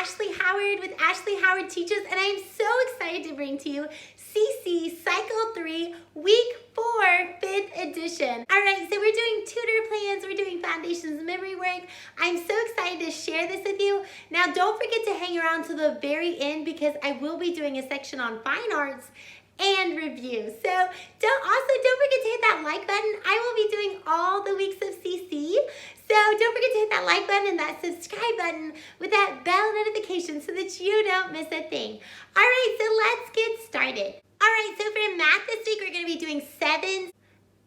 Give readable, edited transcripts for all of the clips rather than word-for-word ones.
Ashley Howard with Ashley Howard Teaches, and I am so excited to bring to you CC Cycle 3, Week 4, 5th edition. All right, so we're doing tutor plans, we're doing foundations memory work. I'm so excited to share this with you. Now, don't forget to hang around to the very end because I will be doing a section on fine arts and review. So don't forget to hit that like button. I will be doing all the weeks of CC. So don't forget to hit that like button and that subscribe button with that bell notification so that you don't miss a thing. All right, so let's get started. All right, so for math this week, we're gonna be doing sevens.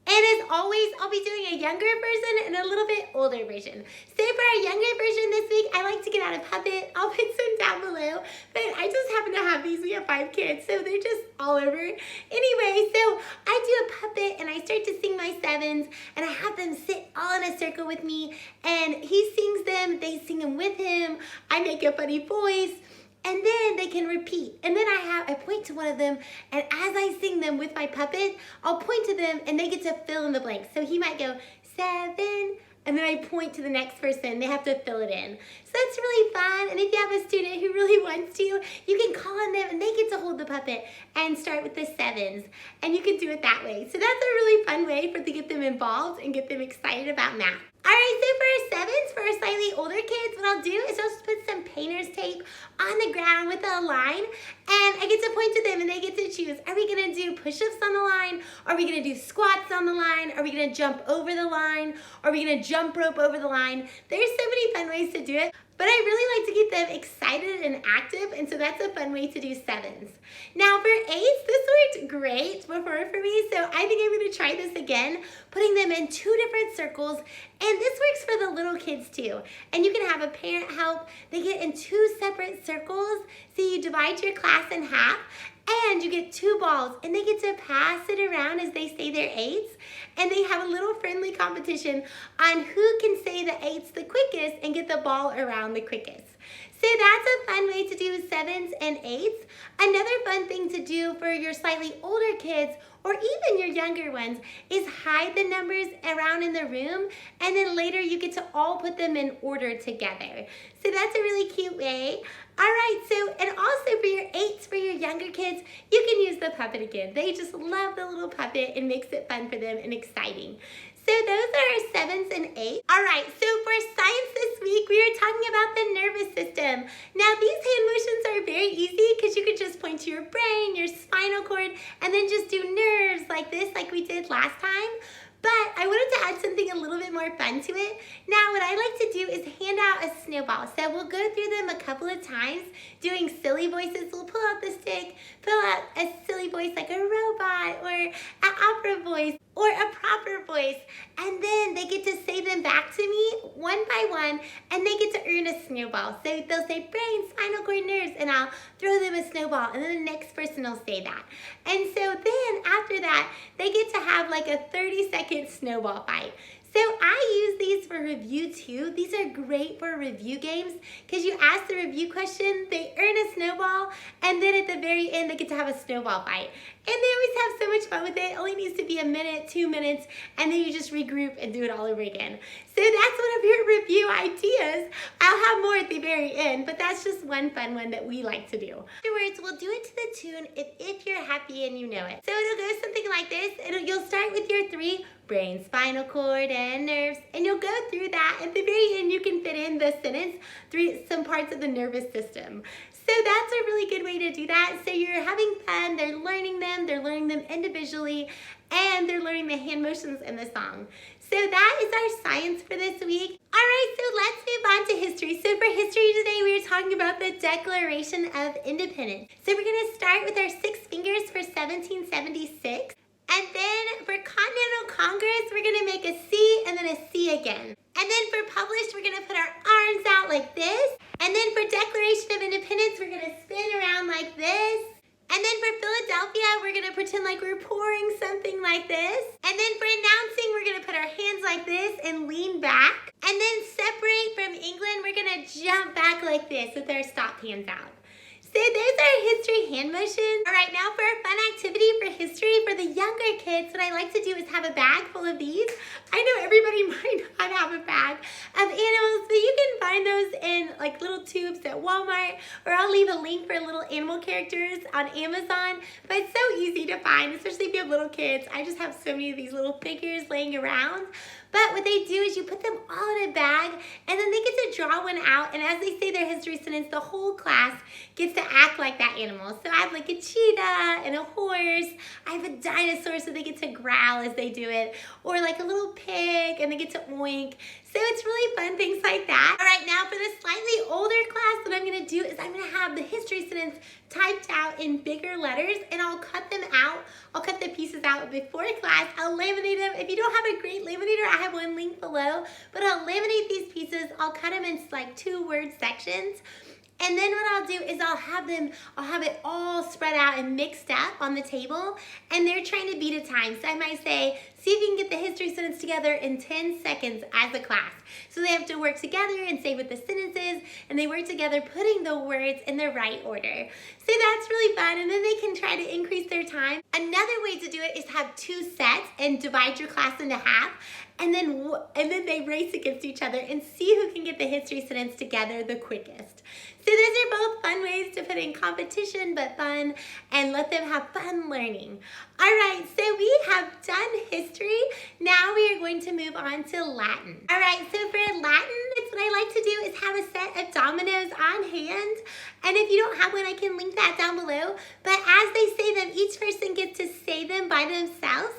And as always, I'll be doing a younger version and a little bit older version. So for our younger version this week, I like to get out a puppet. I'll put some down below, but I just happen to have these. We have 5 kids, so they're just all over. Anyway, so I do a puppet and I start to sing my sevens and I have them sit all in a circle with me and he sings them, they sing them with him. I make a funny voice. And then they can repeat. And then I point to one of them, and as I sing them with my puppet, I'll point to them and they get to fill in the blanks. So he might go, 7, and then I point to the next person. They have to fill it in. So that's really fun. And if you have a student who really wants to, you can call on them and they get to hold the puppet and start with the sevens. And you can do it that way. So that's a really fun way to get them involved and get them excited about math. All right, so for our sevens, for our slightly older kids, what I'll do is I'll just put some painter's tape on the ground with a line, and I get to point to them and they get to choose. Are we gonna do push-ups on the line? Are we gonna do squats on the line? Are we gonna jump over the line? Are we gonna jump rope over the line? There's so many fun ways to do it. But I really like to get them excited and active, and so that's a fun way to do sevens. Now for eights, this worked great before for me, so I think I'm gonna try this again, putting them in 2 different circles, and this works for the little kids too. And you can have a parent help. They get in 2 separate circles, so you divide your class in half, and you get 2 balls, and they get to pass it around as they say their eights, and they have a little friendly competition on who can say the eights the quickest and get the ball around the quickest. So that's a fun way to do sevens and eights. Another fun thing to do for your slightly older kids or even your younger ones is hide the numbers around in the room, and then later you get to all put them in order together. So that's a really cute way. All right, so, and also for your eights, for your younger kids, you can use the puppet again. They just love the little puppet. It makes it fun for them and exciting. So those are our sevens and eights. All right, so for science this week, we are talking about the nervous system. Now these hand motions are very easy because you could just point to your brain, your spinal cord, and then just do nerves like this, like we did last time. But I wanted to add something a little bit more fun to it. Now what I like to do is hand out a snowball. So we'll go through them a couple of times doing silly voices. We'll pull out the stick, pull out a silly voice like a robot or an opera voice or a proper voice. And then they get to say them back to me one by one, and they get to earn a snowball. So they'll say brain, spinal cord, nerves, and I'll throw them a snowball, and then the next person will say that. And so then after that, they get to have like a 30-second snowball fight. So I use these for review too. These are great for review games because you ask the review question, they earn a snowball, and then at the very end they get to have a snowball fight. And they always have so much fun with it. It only needs to be a minute, 2 minutes, and then you just regroup and do it all over again. So that's one of your review ideas. I'll have more at the very end, but that's just one fun one that we like to do. Afterwards, we'll do it to the tune If You're Happy and You Know It. So it'll go something like this. You'll start with your 3, brain, spinal cord, and nerves, and you'll go through that. At the very end, you can fit in the sentence, some parts of the nervous system. So that's a really good way to do that. So you're having fun, they're learning them individually, and they're learning the hand motions in the song. So that is our science for this week. All right, so let's move on to history. So for history today, we are talking about the Declaration of Independence. So we're gonna start with our 6 fingers for 1776. And then for Continental Congress, we're gonna make a C and then a C again. And then for published, we're gonna put our arms out like this. And then for Declaration of Independence, we're gonna spin around like this. And then for Philadelphia, we're gonna pretend like we're pouring something like this. And then for announcing, we're gonna put our hands like this and lean back. And then separate from England, we're gonna jump back like this with our stop hands out. So those are history hand motions. All right, now for a fun activity for history for the younger kids, what I like to do is have a bag full of these. I know everybody might not have a bag of animals, but you can find those in like little tubes at Walmart, or I'll leave a link for little animal characters on Amazon. But it's so easy to find, especially if you have little kids. I just have so many of these little figures laying around. But what they do is you put them all in a bag, and then they get to draw one out, and as they say their history sentence, the whole class gets to act like that animal. So I have like a cheetah and a horse. I have a dinosaur, so they get to growl as they do it, or like a little pig, and they get to oink. So it's really fun, things like that. All right, now for the slightly older class, what I'm gonna do is I'm gonna have the history sentence typed out in bigger letters, and I'll cut them out. I'll cut the pieces out before class. I'll laminate them. If you don't have a great laminator, I have one linked below, but I'll laminate these pieces. I'll cut them into like 2-word sections. And then what I'll do is I'll have it all spread out and mixed up on the table, and they're trying to beat a time. So I might say, see if you can get the history sentence together in 10 seconds as a class. So they have to work together and say what the sentence is, and they work together putting the words in the right order. So that's really fun, and then they can try to increase their time. Another way to do it is have 2 sets and divide your class into half, and then they race against each other and see who can get the history sentence together the quickest. So those are both fun ways to put in competition, but fun, and let them have fun learning. All right, so we have done history. Now we are going to move on to Latin. All right, so for Latin, what I like to do is have a set of dominoes on hand. And if you don't have one, I can link that down below. But as they say them, each person gets to say them by themselves,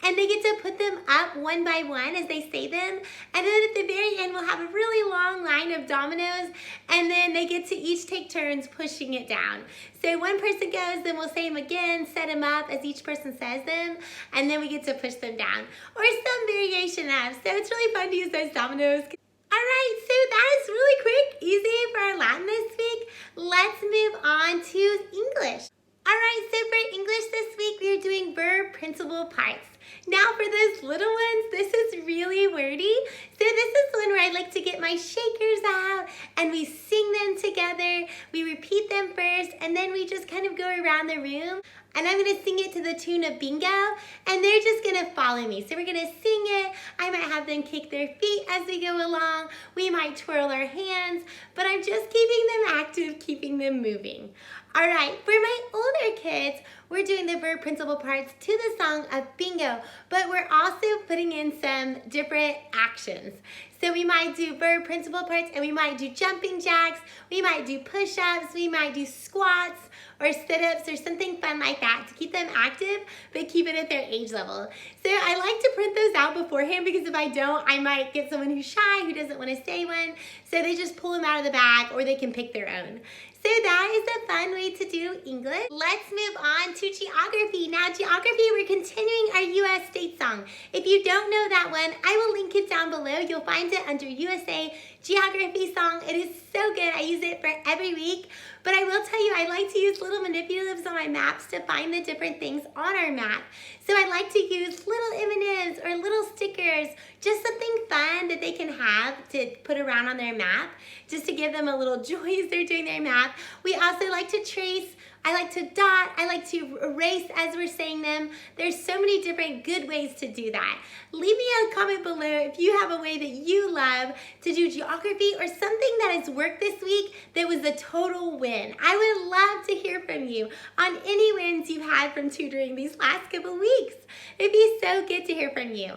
and they get to put them up one by one as they say them. And then at the very end, we'll have a really long line of dominoes, and then they get to each take turns pushing it down. So one person goes, then we'll say them again, set them up as each person says them, and then we get to push them down, or some variation of. So it's really fun to use those dominoes. All right, so that is really quick, easy for our Latin this week. Let's move on to English. All right, so for English this week, we are doing verb principal parts. Now for those little ones, this is really wordy. So this is one where I like to get my shakers out, and we sing them together. We repeat them first, and then we just kind of go around the room. And I'm gonna sing it to the tune of bingo, and they're just gonna follow me. So we're gonna sing it. I might have them kick their feet as we go along. We might twirl our hands, but I'm just keeping them active, keeping them moving. All right, for my older kids, we're doing the verb principal parts to the song of bingo, but we're also putting in some different actions. So we might do verb principal parts, and we might do jumping jacks, we might do push-ups, we might do squats, or sit-ups, or something fun like that to keep them active, but keep it at their age level. So I like to print those out beforehand, because if I don't, I might get someone who's shy, who doesn't want to say one, so they just pull them out of the bag, or they can pick their own. So that is a fun way to do English. Let's move on to geography. Now geography, we're continuing our US state song. If you don't know that one, I will link it down below. You'll find it under USA Geography Song. It is so good. I use it for every week. But I will tell you, I like to use little manipulatives on my maps to find the different things on our map. So I like to use little M&Ms or little stickers, just something fun that they can have to put around on their map, just to give them a little joy as they're doing their map. We also like to trace. I like to dot, I like to erase as we're saying them. There's so many different good ways to do that. Leave me a comment below if you have a way that you love to do geography, or something that has worked this week that was a total win. I would love to hear from you on any wins you've had from tutoring these last couple weeks. It'd be so good to hear from you.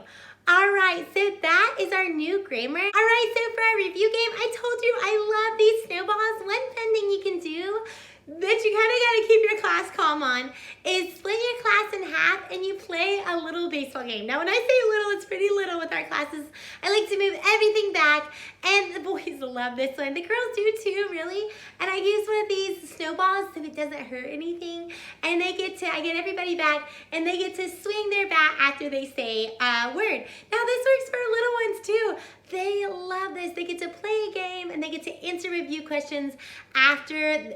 All right, so that is our new grammar. All right, so for our review game, I told you I love these snowballs. One fun thing you can do that you kind of got to keep your class calm on is split your class in half, and you play a little baseball game. Now when I say little, it's pretty little with our classes. I like to move everything back, and the boys love this one. The girls do too, really. And I use one of these snowballs so it doesn't hurt anything. And I get everybody back, and they get to swing their bat after they say a word. Now this works for little ones too. They love this. They get to play a game, and they get to answer review questions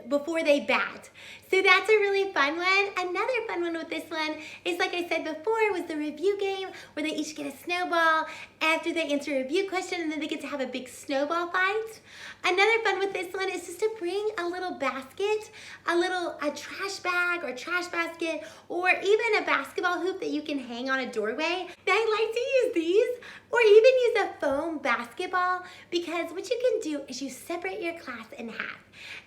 before they bat. So that's a really fun one. Another fun one with this one is, like I said before, was the review game, where they each get a snowball after they answer a review question, and then they get to have a big snowball fight. Another fun with this one is just to bring a little basket, a trash bag or trash basket, or even a basketball hoop that you can hang on a doorway. I like to use these, or even use a foam basketball, because what you can do is you separate your class in half.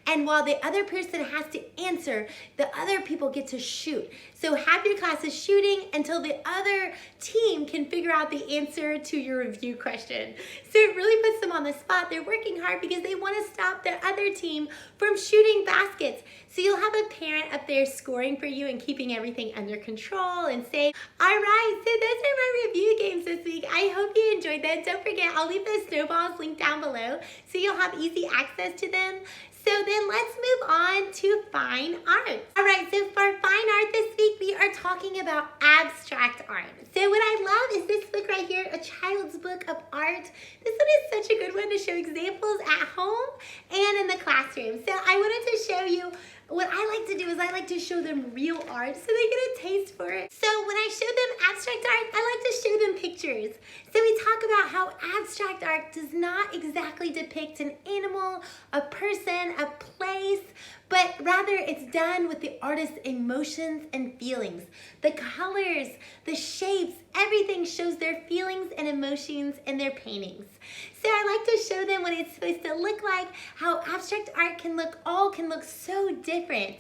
And while the other person has to answer, the other people get to shoot. So half your class is shooting until the other team can figure out the answer to your review question. So it really puts them on the spot. They're working hard because they want to stop the other team from shooting baskets. So you'll have a parent up there scoring for you and keeping everything under control and safe. All right, so those are my review games this week. I hope you enjoyed them. Don't forget, I'll leave those snowballs linked down below so you'll have easy access to them. So then let's move on to fine art. All right, so for fine art this week, we are talking about abstract art. So what I love is this book right here, A Child's Book of Art. This one is such a good one to show examples at home and in the classroom. So I wanted to show you what I like to do is I like to show them real art so they get a taste for it. So when I show them abstract art, I like to show them pictures. So we talk about how abstract art does not exactly depict an animal, a person, a place, but rather it's done with the artist's emotions and feelings. The colors, the shapes, everything shows their feelings and emotions in their paintings. So I like to show them what it's supposed to look like, how abstract art can look so different,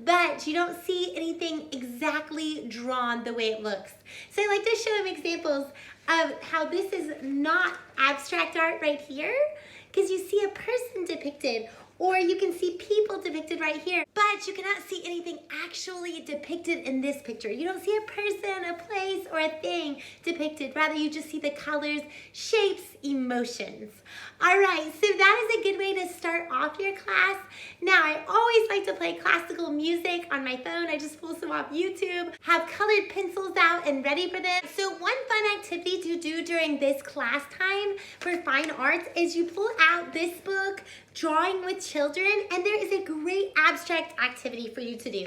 but you don't see anything exactly drawn the way it looks. So I like to show them examples of how this is not abstract art right here, because you see a person depicted, or you can see people depicted right here, but you cannot see anything actually depicted in this picture. You don't see a person, a place, or a thing depicted. Rather, you just see the colors, shapes, emotions. All right, so that is a good way to start off your class. Now, I always like to play classical music on my phone. I just pull some off YouTube, have colored pencils out and ready for them. So one fun activity to do during this class time for fine arts is you pull out this book, Drawing with Children, and there is a great abstract activity for you to do.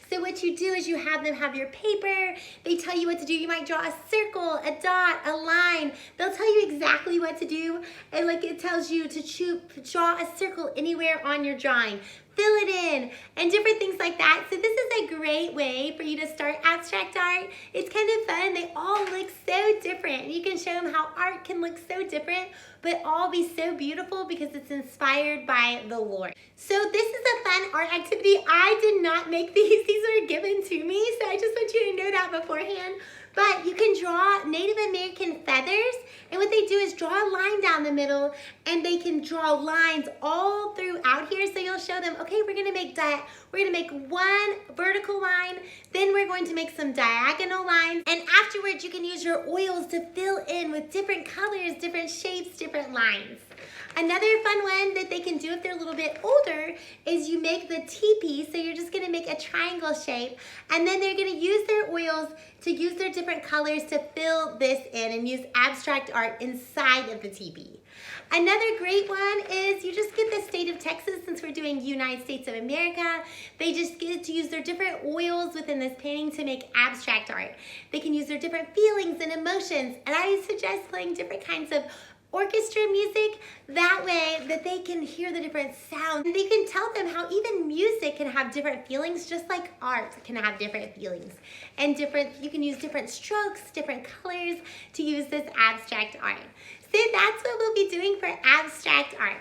So what you do is you have them have your paper, they tell you what to do. You might draw a circle, a dot, a line. They'll tell you exactly what to do, and like it tells you to draw a circle anywhere on your drawing. Fill it in, and different things like that. So this is a great way for you to start abstract art. It's kind of fun. They all look so different. You can show them how art can look so different, but all be so beautiful because it's inspired by the Lord. So this is a fun art activity. I did not make these. These were given to me, so I just want you to know that beforehand. But you can draw Native American feathers, and what they do is draw a line down the middle, and they can draw lines all throughout here. So you'll show them, okay, we're gonna make one vertical line, then we're going to make some diagonal lines, and afterwards you can use your oils to fill in with different colors, different shapes, different lines. Another fun one that they can do if they're a little bit older is you make the teepee. So you're just gonna make a triangle shape, and then they're gonna use their oils to use their different colors to fill this in and use abstract art inside of the teepee. Another great one is you just get the state of Texas, since we're doing United States of America. They just get to use their different oils within this painting to make abstract art. They can use their different feelings and emotions, and I suggest playing different kinds of orchestra music, that way that they can hear the different sounds. And they can tell them how even music can have different feelings, just like art can have different feelings. And you can use different strokes, different colors to use this abstract art. So that's what we'll be doing for abstract art.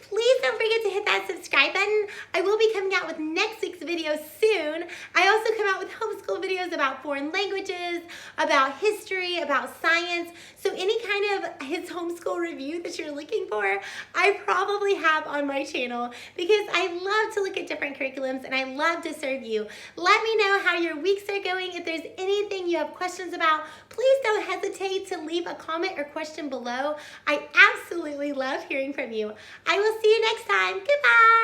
Please don't forget to hit that subscribe button. I will be coming out with next week's video soon. I also come out with homeschool videos about foreign languages, about history, about science. So any kind of his homeschool review that you're looking for, I probably have on my channel, because I love to look at different curriculums and I love to serve you. Let me know how your weeks are going. If there's anything you have questions about, please don't hesitate to leave a comment or question below. I absolutely love hearing from you. I will see you next time. Goodbye.